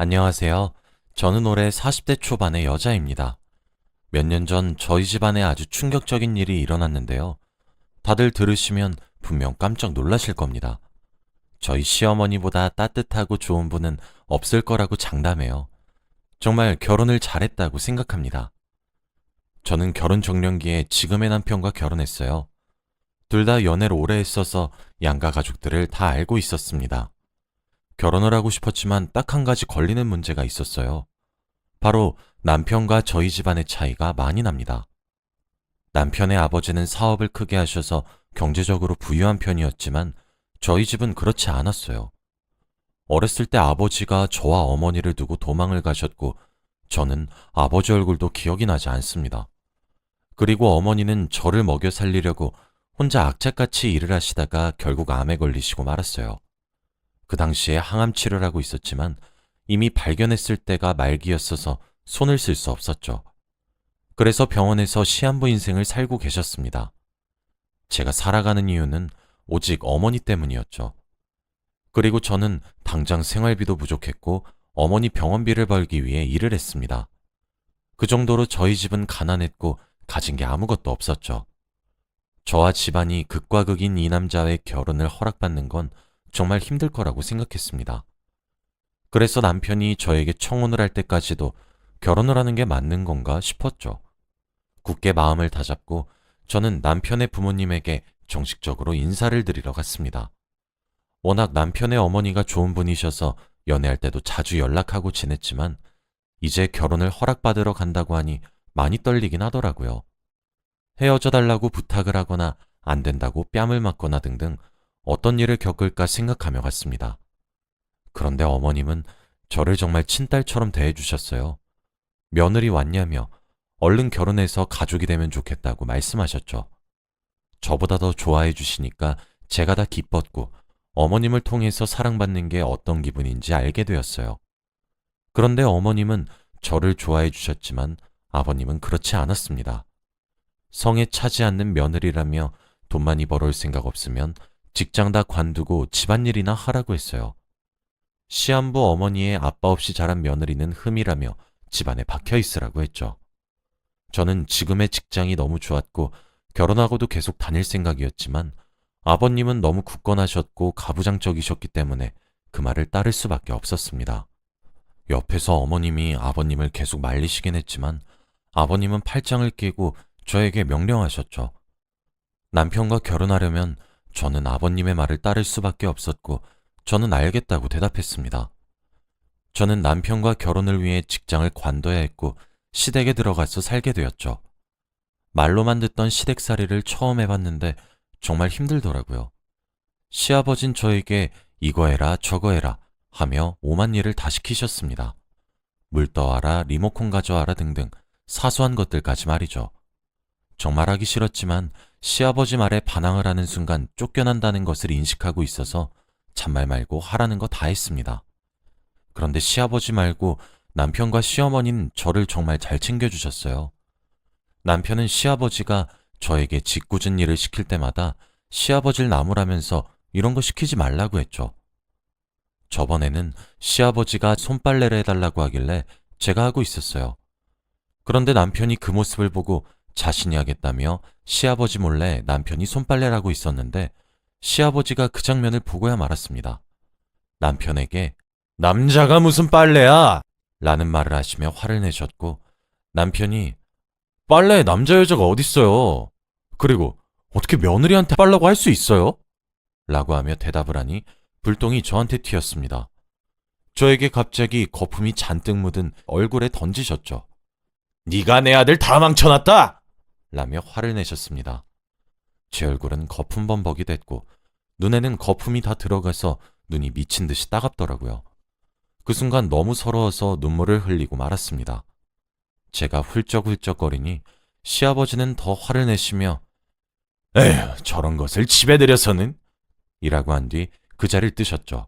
안녕하세요. 저는 올해 40대 초반의 여자입니다. 몇 년 전 저희 집안에 아주 충격적인 일이 일어났는데요. 다들 들으시면 분명 깜짝 놀라실 겁니다. 저희 시어머니보다 따뜻하고 좋은 분은 없을 거라고 장담해요. 정말 결혼을 잘했다고 생각합니다. 저는 결혼 적령기에 지금의 남편과 결혼했어요. 둘 다 연애를 오래 했어서 양가 가족들을 다 알고 있었습니다. 결혼을 하고 싶었지만 딱 한 가지 걸리는 문제가 있었어요. 바로 남편과 저희 집안의 차이가 많이 납니다. 남편의 아버지는 사업을 크게 하셔서 경제적으로 부유한 편이었지만 저희 집은 그렇지 않았어요. 어렸을 때 아버지가 저와 어머니를 두고 도망을 가셨고 저는 아버지 얼굴도 기억이 나지 않습니다. 그리고 어머니는 저를 먹여 살리려고 혼자 악착같이 일을 하시다가 결국 암에 걸리시고 말았어요. 그 당시에 항암 치료를 하고 있었지만 이미 발견했을 때가 말기였어서 손을 쓸 수 없었죠. 그래서 병원에서 시한부 인생을 살고 계셨습니다. 제가 살아가는 이유는 오직 어머니 때문이었죠. 그리고 저는 당장 생활비도 부족했고 어머니 병원비를 벌기 위해 일을 했습니다. 그 정도로 저희 집은 가난했고 가진 게 아무것도 없었죠. 저와 집안이 극과 극인 이 남자의 결혼을 허락받는 건 정말 힘들 거라고 생각했습니다. 그래서 남편이 저에게 청혼을 할 때까지도 결혼을 하는 게 맞는 건가 싶었죠. 굳게 마음을 다잡고 저는 남편의 부모님에게 정식적으로 인사를 드리러 갔습니다. 워낙 남편의 어머니가 좋은 분이셔서 연애할 때도 자주 연락하고 지냈지만 이제 결혼을 허락받으러 간다고 하니 많이 떨리긴 하더라고요. 헤어져 달라고 부탁을 하거나 안 된다고 뺨을 맞거나 등등 어떤 일을 겪을까 생각하며 갔습니다. 그런데 어머님은 저를 정말 친딸처럼 대해주셨어요. 며느리 왔냐며 얼른 결혼해서 가족이 되면 좋겠다고 말씀하셨죠. 저보다 더 좋아해 주시니까 제가 다 기뻤고 어머님을 통해서 사랑받는 게 어떤 기분인지 알게 되었어요. 그런데 어머님은 저를 좋아해 주셨지만 아버님은 그렇지 않았습니다. 성에 차지 않는 며느리라며 돈 많이 벌어올 생각 없으면 직장 다 관두고 집안일이나 하라고 했어요. 시한부 어머니의 아빠 없이 자란 며느리는 흠이라며 집안에 박혀 있으라고 했죠. 저는 지금의 직장이 너무 좋았고 결혼하고도 계속 다닐 생각이었지만 아버님은 너무 굳건하셨고 가부장적이셨기 때문에 그 말을 따를 수밖에 없었습니다. 옆에서 어머님이 아버님을 계속 말리시긴 했지만 아버님은 팔짱을 끼고 저에게 명령하셨죠. 남편과 결혼하려면 저는 아버님의 말을 따를 수밖에 없었고 저는 알겠다고 대답했습니다. 저는 남편과 결혼을 위해 직장을 관둬야 했고 시댁에 들어가서 살게 되었죠. 말로만 듣던 시댁살이를 처음 해봤는데 정말 힘들더라고요. 시아버진 저에게 이거 해라 저거 해라 하며 오만 일을 다 시키셨습니다. 물 떠와라 리모컨 가져와라 등등 사소한 것들까지 말이죠. 정말 하기 싫었지만 시아버지 말에 반항을 하는 순간 쫓겨난다는 것을 인식하고 있어서 잔말 말고 하라는 거 다 했습니다. 그런데 시아버지 말고 남편과 시어머니는 저를 정말 잘 챙겨주셨어요. 남편은 시아버지가 저에게 짓궂은 일을 시킬 때마다 시아버지를 나무라면서 이런 거 시키지 말라고 했죠. 저번에는 시아버지가 손빨래를 해달라고 하길래 제가 하고 있었어요. 그런데 남편이 그 모습을 보고 자신이 하겠다며 시아버지 몰래 남편이 손빨래를 하고 있었는데 시아버지가 그 장면을 보고야 말았습니다. 남편에게 남자가 무슨 빨래야! 라는 말을 하시며 화를 내셨고 남편이 빨래에 남자 여자가 어딨어요? 그리고 어떻게 며느리한테 빨라고 할 수 있어요? 라고 하며 대답을 하니 불똥이 저한테 튀었습니다. 저에게 갑자기 거품이 잔뜩 묻은 얼굴에 던지셨죠. 네가 내 아들 다 망쳐놨다! 라며 화를 내셨습니다. 제 얼굴은 거품범벅이 됐고 눈에는 거품이 다 들어가서 눈이 미친 듯이 따갑더라고요. 그 순간 너무 서러워서 눈물을 흘리고 말았습니다. 제가 훌쩍훌쩍거리니 시아버지는 더 화를 내시며 에휴 저런 것을 집에 들여서는 이라고 한 뒤 그 자리를 뜨셨죠.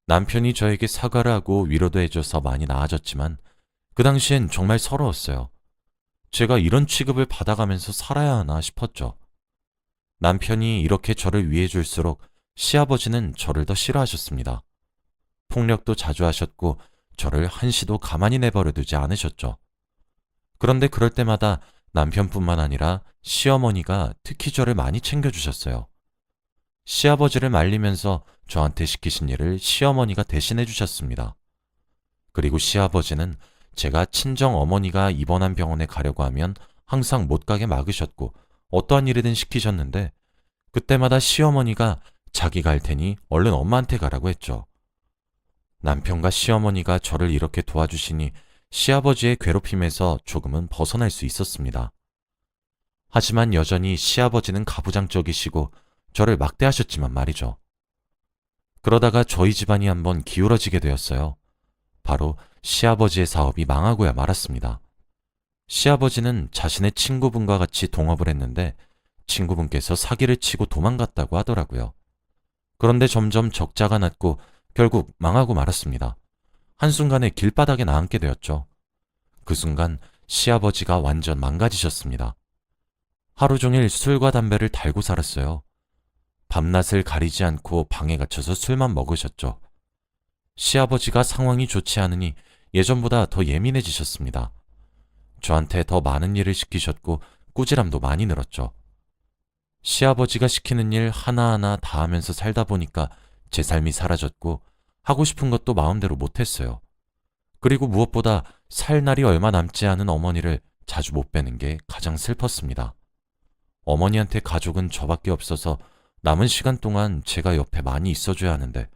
남편이 저에게 사과를 하고 위로도 해줘서 많이 나아졌지만 그 당시엔 정말 서러웠어요. 제가 이런 취급을 받아가면서 살아야 하나 싶었죠. 남편이 이렇게 저를 위해줄수록 시아버지는 저를 더 싫어하셨습니다. 폭력도 자주 하셨고 저를 한시도 가만히 내버려 두지 않으셨죠. 그런데 그럴 때마다 남편뿐만 아니라 시어머니가 특히 저를 많이 챙겨주셨어요. 시아버지를 말리면서 저한테 시키신 일을 시어머니가 대신해 주셨습니다. 그리고 시아버지는 제가 친정 어머니가 입원한 병원에 가려고 하면 항상 못 가게 막으셨고 어떠한 일이든 시키셨는데 그때마다 시어머니가 자기가 할 테니 얼른 엄마한테 가라고 했죠. 남편과 시어머니가 저를 이렇게 도와주시니 시아버지의 괴롭힘에서 조금은 벗어날 수 있었습니다. 하지만 여전히 시아버지는 가부장적이시고 저를 막대하셨지만 말이죠. 그러다가 저희 집안이 한번 기울어지게 되었어요. 바로 시아버지의 사업이 망하고야 말았습니다. 시아버지는 자신의 친구분과 같이 동업을 했는데 친구분께서 사기를 치고 도망갔다고 하더라고요. 그런데 점점 적자가 났고 결국 망하고 말았습니다. 한순간에 길바닥에 나앉게 되었죠. 그 순간 시아버지가 완전 망가지셨습니다. 하루 종일 술과 담배를 달고 살았어요. 밤낮을 가리지 않고 방에 갇혀서 술만 먹으셨죠. 시아버지가 상황이 좋지 않으니 예전보다 더 예민해지셨습니다. 저한테 더 많은 일을 시키셨고 꾸지람도 많이 늘었죠. 시아버지가 시키는 일 하나하나 다 하면서 살다 보니까 제 삶이 사라졌고 하고 싶은 것도 마음대로 못했어요. 그리고 무엇보다 살 날이 얼마 남지 않은 어머니를 자주 못 뵈는 게 가장 슬펐습니다. 어머니한테 가족은 저밖에 없어서 남은 시간 동안 제가 옆에 많이 있어줘야 하는데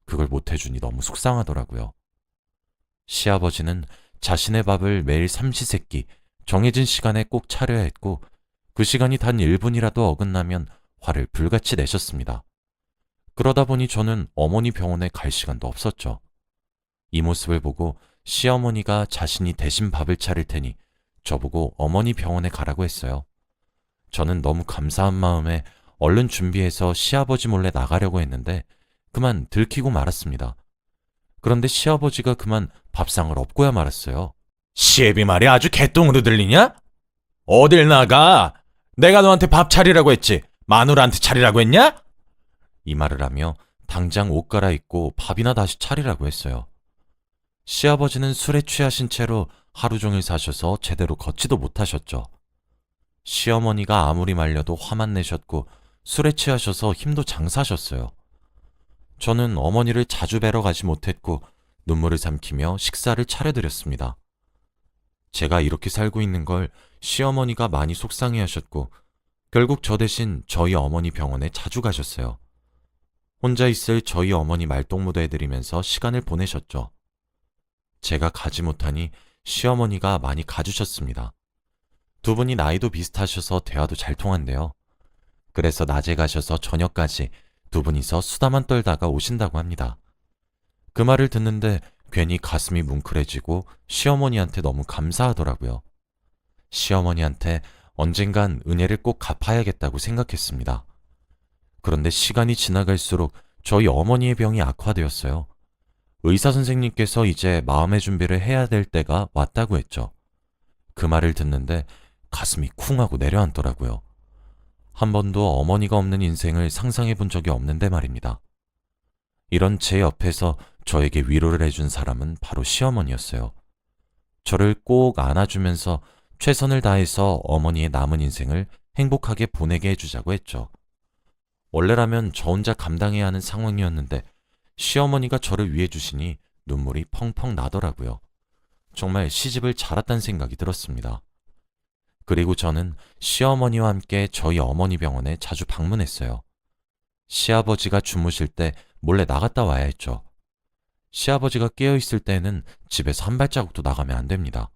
그걸 못해주니 너무 속상하더라고요. 시아버지는 자신의 밥을 매일 삼시세끼 정해진 시간에 꼭 차려야 했고 그 시간이 단 1분이라도 어긋나면 화를 불같이 내셨습니다. 그러다 보니 저는 어머니 병원에 갈 시간도 없었죠. 이 모습을 보고 시어머니가 자신이 대신 밥을 차릴 테니 저보고 어머니 병원에 가라고 했어요. 저는 너무 감사한 마음에 얼른 준비해서 시아버지 몰래 나가려고 했는데 그만 들키고 말았습니다. 그런데 시아버지가 그만 밥상을 엎고야 말았어요. 시애비 말이 아주 개똥으로 들리냐? 어딜 나가? 내가 너한테 밥 차리라고 했지 마누라한테 차리라고 했냐? 이 말을 하며 당장 옷 갈아입고 밥이나 다시 차리라고 했어요. 시아버지는 술에 취하신 채로 하루 종일 사셔서 제대로 걷지도 못하셨죠. 시어머니가 아무리 말려도 화만 내셨고 술에 취하셔서 힘도 장사하셨어요. 저는 어머니를 자주 뵈러 가지 못했고 눈물을 삼키며 식사를 차려드렸습니다. 제가 이렇게 살고 있는 걸 시어머니가 많이 속상해하셨고 결국 저 대신 저희 어머니 병원에 자주 가셨어요. 혼자 있을 저희 어머니 말동무도 해드리면서 시간을 보내셨죠. 제가 가지 못하니 시어머니가 많이 가주셨습니다. 두 분이 나이도 비슷하셔서 대화도 잘 통한대요. 그래서 낮에 가셔서 저녁까지 두 분이서 수다만 떨다가 오신다고 합니다. 그 말을 듣는데 괜히 가슴이 뭉클해지고 시어머니한테 너무 감사하더라고요. 시어머니한테 언젠간 은혜를 꼭 갚아야겠다고 생각했습니다. 그런데 시간이 지나갈수록 저희 어머니의 병이 악화되었어요. 의사 선생님께서 이제 마음의 준비를 해야 될 때가 왔다고 했죠. 그 말을 듣는데 가슴이 쿵 하고 내려앉더라고요. 한 번도 어머니가 없는 인생을 상상해 본 적이 없는데 말입니다. 이런 제 옆에서 저에게 위로를 해준 사람은 바로 시어머니였어요. 저를 꼭 안아주면서 최선을 다해서 어머니의 남은 인생을 행복하게 보내게 해주자고 했죠. 원래라면 저 혼자 감당해야 하는 상황이었는데 시어머니가 저를 위해 주시니 눈물이 펑펑 나더라고요. 정말 시집을 잘 왔다는 생각이 들었습니다. 그리고 저는 시어머니와 함께 저희 어머니 병원에 자주 방문했어요. 시아버지가 주무실 때 몰래 나갔다 와야 했죠. 시아버지가 깨어있을 때는 집에서 한 발자국도 나가면 안 됩니다.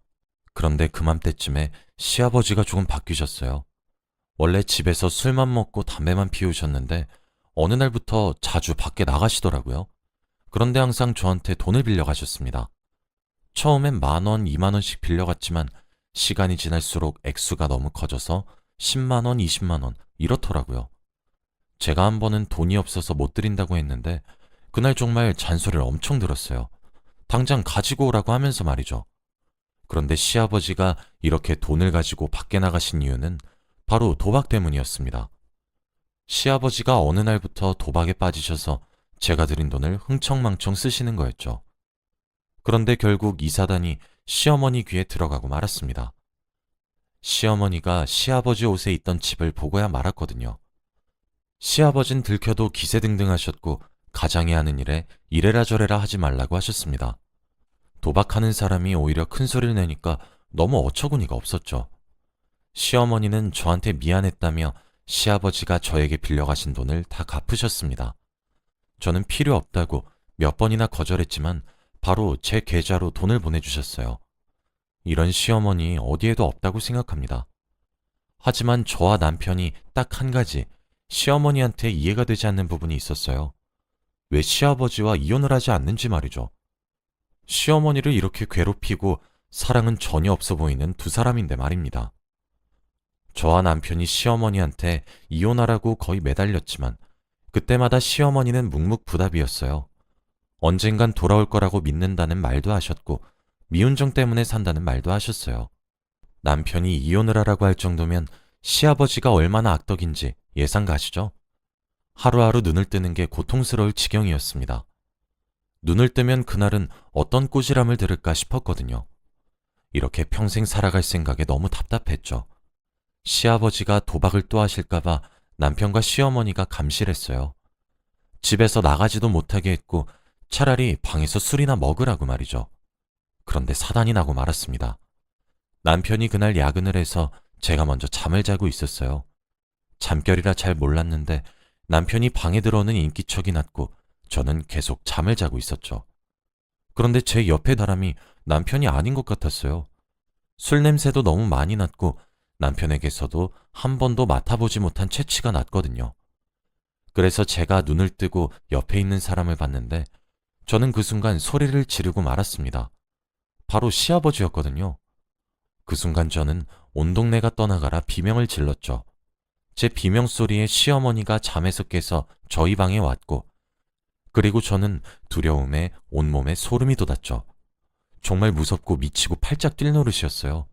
그런데 그맘때쯤에 시아버지가 조금 바뀌셨어요. 원래 집에서 술만 먹고 담배만 피우셨는데 어느 날부터 자주 밖에 나가시더라고요. 그런데 항상 저한테 돈을 빌려가셨습니다. 처음엔 10,000원, 20,000원씩 빌려갔지만 시간이 지날수록 액수가 너무 커져서 100,000원, 200,000원 이렇더라고요. 제가 한 번은 돈이 없어서 못 드린다고 했는데 그날 정말 잔소리를 엄청 들었어요. 당장 가지고 오라고 하면서 말이죠. 그런데 시아버지가 이렇게 돈을 가지고 밖에 나가신 이유는 바로 도박 때문이었습니다. 시아버지가 어느 날부터 도박에 빠지셔서 제가 드린 돈을 흥청망청 쓰시는 거였죠. 그런데 결국 이 사단이 시어머니 귀에 들어가고 말았습니다. 시어머니가 시아버지 옷에 있던 칩을 보고야 말았거든요. 시아버진 들켜도 기세등등하셨고 가장이 하는 일에 이래라 저래라 하지 말라고 하셨습니다. 도박하는 사람이 오히려 큰 소리를 내니까 너무 어처구니가 없었죠. 시어머니는 저한테 미안했다며 시아버지가 저에게 빌려가신 돈을 다 갚으셨습니다. 저는 필요 없다고 몇 번이나 거절했지만 바로 제 계좌로 돈을 보내주셨어요. 이런 시어머니 어디에도 없다고 생각합니다. 하지만 저와 남편이 딱 한 가지 시어머니한테 이해가 되지 않는 부분이 있었어요. 왜 시아버지와 이혼을 하지 않는지 말이죠. 시어머니를 이렇게 괴롭히고 사랑은 전혀 없어 보이는 두 사람인데 말입니다. 저와 남편이 시어머니한테 이혼하라고 거의 매달렸지만 그때마다 시어머니는 묵묵부답이었어요. 언젠간 돌아올 거라고 믿는다는 말도 하셨고 미운정 때문에 산다는 말도 하셨어요. 남편이 이혼을 하라고 할 정도면 시아버지가 얼마나 악덕인지 예상 가시죠? 하루하루 눈을 뜨는 게 고통스러울 지경이었습니다. 눈을 뜨면 그날은 어떤 꾸지람을 들을까 싶었거든요. 이렇게 평생 살아갈 생각에 너무 답답했죠. 시아버지가 도박을 또 하실까봐 남편과 시어머니가 감실했어요. 집에서 나가지도 못하게 했고 차라리 방에서 술이나 먹으라고 말이죠. 그런데 사단이 나고 말았습니다. 남편이 그날 야근을 해서 제가 먼저 잠을 자고 있었어요. 잠결이라 잘 몰랐는데 남편이 방에 들어오는 인기척이 났고 저는 계속 잠을 자고 있었죠. 그런데 제 옆에 사람이 남편이 아닌 것 같았어요. 술 냄새도 너무 많이 났고 남편에게서도 한 번도 맡아보지 못한 체취가 났거든요. 그래서 제가 눈을 뜨고 옆에 있는 사람을 봤는데 저는 그 순간 소리를 지르고 말았습니다. 바로 시아버지였거든요. 그 순간 저는 온 동네가 떠나가라 비명을 질렀죠. 제 비명 소리에 시어머니가 잠에서 깨서 저희 방에 왔고 그리고 저는 두려움에 온몸에 소름이 돋았죠. 정말 무섭고 미치고 팔짝 뛸 노릇이었어요.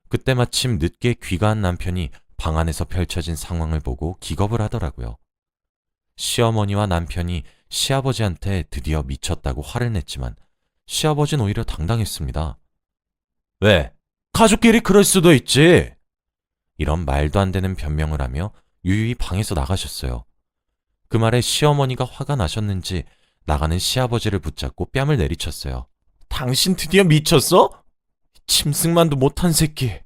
그때 마침 늦게 귀가한 남편이 방 안에서 펼쳐진 상황을 보고 기겁을 하더라고요. 시어머니와 남편이 시아버지한테 드디어 미쳤다고 화를 냈지만 시아버지는 오히려 당당했습니다. 왜? 가족끼리 그럴 수도 있지. 이런 말도 안 되는 변명을 하며 유유히 방에서 나가셨어요. 그 말에 시어머니가 화가 나셨는지 나가는 시아버지를 붙잡고 뺨을 내리쳤어요. 당신 드디어 미쳤어? 짐승만도 못한 새끼.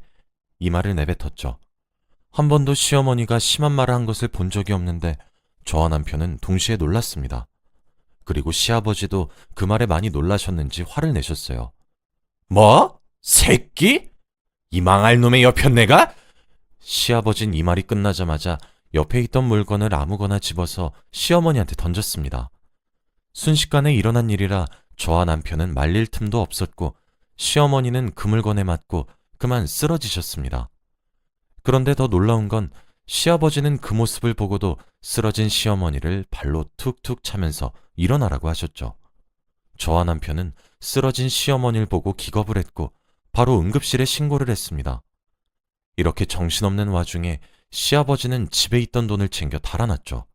이 말을 내뱉었죠. 한 번도 시어머니가 심한 말을 한 것을 본 적이 없는데 저와 남편은 동시에 놀랐습니다. 그리고 시아버지도 그 말에 많이 놀라셨는지 화를 내셨어요. 뭐? 새끼? 이 망할 놈의 여편네가? 시아버진 이 말이 끝나자마자 옆에 있던 물건을 아무거나 집어서 시어머니한테 던졌습니다. 순식간에 일어난 일이라 저와 남편은 말릴 틈도 없었고 시어머니는 그 물건에 맞고 그만 쓰러지셨습니다. 그런데 더 놀라운 건 시아버지는 그 모습을 보고도 쓰러진 시어머니를 발로 툭툭 차면서 일어나라고 하셨죠. 저와 남편은 쓰러진 시어머니를 보고 기겁을 했고 바로 응급실에 신고를 했습니다. 이렇게 정신없는 와중에 시아버지는 집에 있던 돈을 챙겨 달아났죠.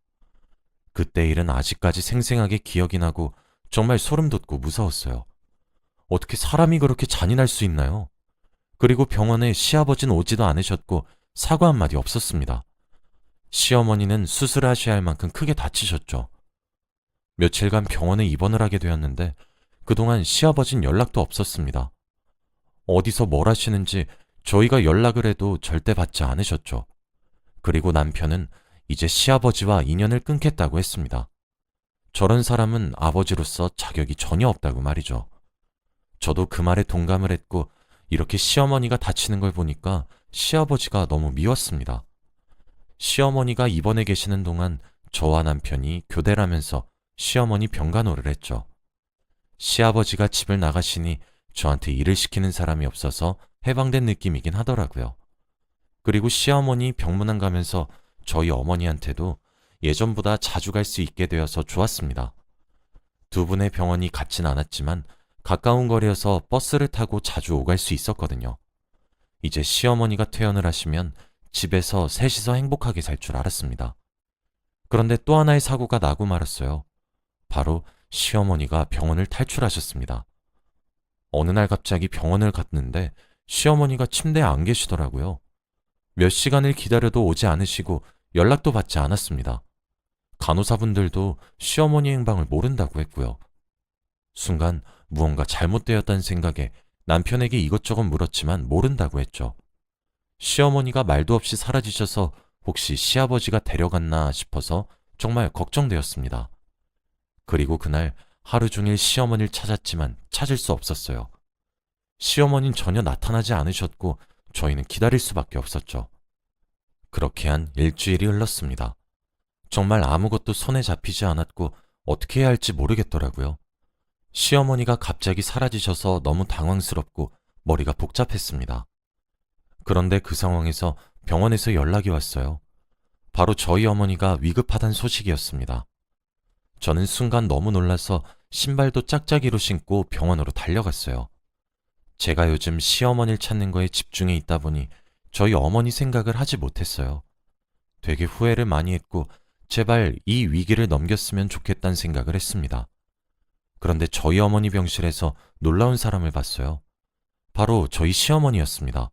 그때 일은 아직까지 생생하게 기억이 나고 정말 소름 돋고 무서웠어요. 어떻게 사람이 그렇게 잔인할 수 있나요? 그리고 병원에 시아버지는 오지도 않으셨고 사과 한마디 없었습니다. 시어머니는 수술하셔야 할 만큼 크게 다치셨죠. 며칠간 병원에 입원을 하게 되었는데 그동안 시아버진 연락도 없었습니다. 어디서 뭘 하시는지 저희가 연락을 해도 절대 받지 않으셨죠. 그리고 남편은 이제 시아버지와 인연을 끊겠다고 했습니다. 저런 사람은 아버지로서 자격이 전혀 없다고 말이죠. 저도 그 말에 동감을 했고 이렇게 시어머니가 다치는 걸 보니까 시아버지가 너무 미웠습니다. 시어머니가 입원해 계시는 동안 저와 남편이 교대를 하면서 시어머니 병간호를 했죠. 시아버지가 집을 나가시니 저한테 일을 시키는 사람이 없어서 해방된 느낌이긴 하더라고요. 그리고 시어머니 병문안 가면서 저희 어머니한테도 예전보다 자주 갈 수 있게 되어서 좋았습니다. 두 분의 병원이 같진 않았지만 가까운 거리여서 버스를 타고 자주 오갈 수 있었거든요. 이제 시어머니가 퇴원을 하시면 집에서 셋이서 행복하게 살 줄 알았습니다. 그런데 또 하나의 사고가 나고 말았어요. 바로 시어머니가 병원을 탈출하셨습니다. 어느 날 갑자기 병원을 갔는데 시어머니가 침대에 안 계시더라고요. 몇 시간을 기다려도 오지 않으시고 연락도 받지 않았습니다. 간호사분들도 시어머니 행방을 모른다고 했고요. 순간 무언가 잘못되었다는 생각에 남편에게 이것저것 물었지만 모른다고 했죠. 시어머니가 말도 없이 사라지셔서 혹시 시아버지가 데려갔나 싶어서 정말 걱정되었습니다. 그리고 그날 하루 종일 시어머니를 찾았지만 찾을 수 없었어요. 시어머니는 전혀 나타나지 않으셨고 저희는 기다릴 수밖에 없었죠. 그렇게 한 일주일이 흘렀습니다. 정말 아무것도 손에 잡히지 않았고 어떻게 해야 할지 모르겠더라고요. 시어머니가 갑자기 사라지셔서 너무 당황스럽고 머리가 복잡했습니다. 그런데 그 상황에서 병원에서 연락이 왔어요. 바로 저희 어머니가 위급하다는 소식이었습니다. 저는 순간 너무 놀라서 신발도 짝짝이로 신고 병원으로 달려갔어요. 제가 요즘 시어머니를 찾는 거에 집중해 있다 보니 저희 어머니 생각을 하지 못했어요. 되게 후회를 많이 했고 제발 이 위기를 넘겼으면 좋겠다는 생각을 했습니다. 그런데 저희 어머니 병실에서 놀라운 사람을 봤어요. 바로 저희 시어머니였습니다.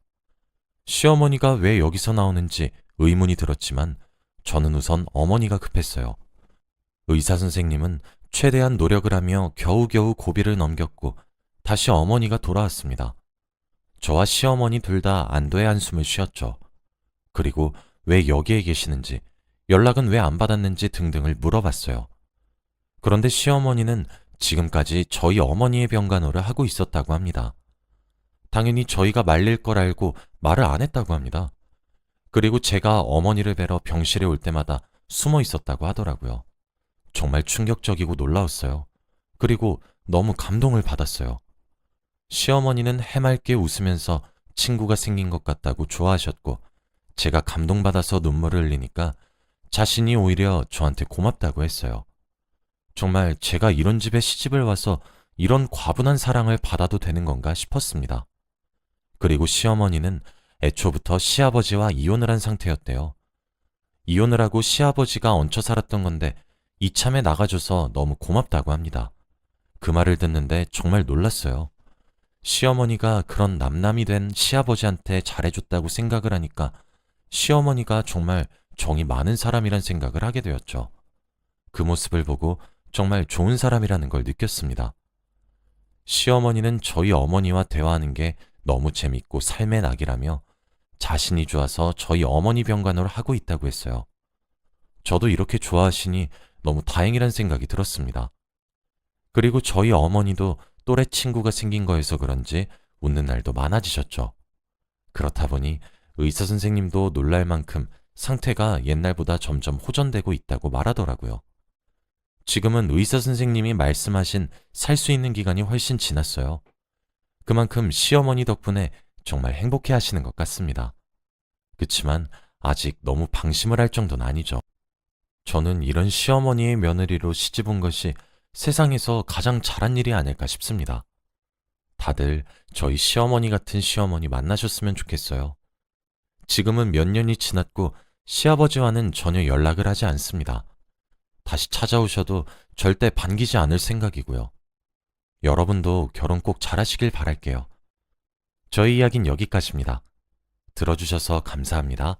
시어머니가 왜 여기서 나오는지 의문이 들었지만 저는 우선 어머니가 급했어요. 의사 선생님은 최대한 노력을 하며 겨우겨우 고비를 넘겼고 다시 어머니가 돌아왔습니다. 저와 시어머니 둘 다 안도의 한숨을 쉬었죠. 그리고 왜 여기에 계시는지, 연락은 왜 안 받았는지 등등을 물어봤어요. 그런데 시어머니는 지금까지 저희 어머니의 병간호를 하고 있었다고 합니다. 당연히 저희가 말릴 걸 알고 말을 안 했다고 합니다. 그리고 제가 어머니를 뵈러 병실에 올 때마다 숨어 있었다고 하더라고요. 정말 충격적이고 놀라웠어요. 그리고 너무 감동을 받았어요. 시어머니는 해맑게 웃으면서 친구가 생긴 것 같다고 좋아하셨고 제가 감동받아서 눈물을 흘리니까 자신이 오히려 저한테 고맙다고 했어요. 정말 제가 이런 집에 시집을 와서 이런 과분한 사랑을 받아도 되는 건가 싶었습니다. 그리고 시어머니는 애초부터 시아버지와 이혼을 한 상태였대요. 이혼을 하고 시아버지가 얹혀 살았던 건데 이참에 나가줘서 너무 고맙다고 합니다. 그 말을 듣는데 정말 놀랐어요. 시어머니가 그런 남남이 된 시아버지한테 잘해줬다고 생각을 하니까 시어머니가 정말 정이 많은 사람이란 생각을 하게 되었죠. 그 모습을 보고 정말 좋은 사람이라는 걸 느꼈습니다. 시어머니는 저희 어머니와 대화하는 게 너무 재밌고 삶의 낙이라며 자신이 좋아서 저희 어머니 병간호를 하고 있다고 했어요. 저도 이렇게 좋아하시니 너무 다행이란 생각이 들었습니다. 그리고 저희 어머니도 또래 친구가 생긴 거여서 그런지 웃는 날도 많아지셨죠. 그렇다 보니 의사 선생님도 놀랄 만큼 상태가 옛날보다 점점 호전되고 있다고 말하더라고요. 지금은 의사 선생님이 말씀하신 살 수 있는 기간이 훨씬 지났어요. 그만큼 시어머니 덕분에 정말 행복해 하시는 것 같습니다. 그치만 아직 너무 방심을 할 정도는 아니죠. 저는 이런 시어머니의 며느리로 시집 온 것이 세상에서 가장 잘한 일이 아닐까 싶습니다. 다들 저희 시어머니 같은 시어머니 만나셨으면 좋겠어요. 지금은 몇 년이 지났고 시아버지와는 전혀 연락을 하지 않습니다. 다시 찾아오셔도 절대 반기지 않을 생각이고요. 여러분도 결혼 꼭 잘하시길 바랄게요. 저희 이야기는 여기까지입니다. 들어주셔서 감사합니다.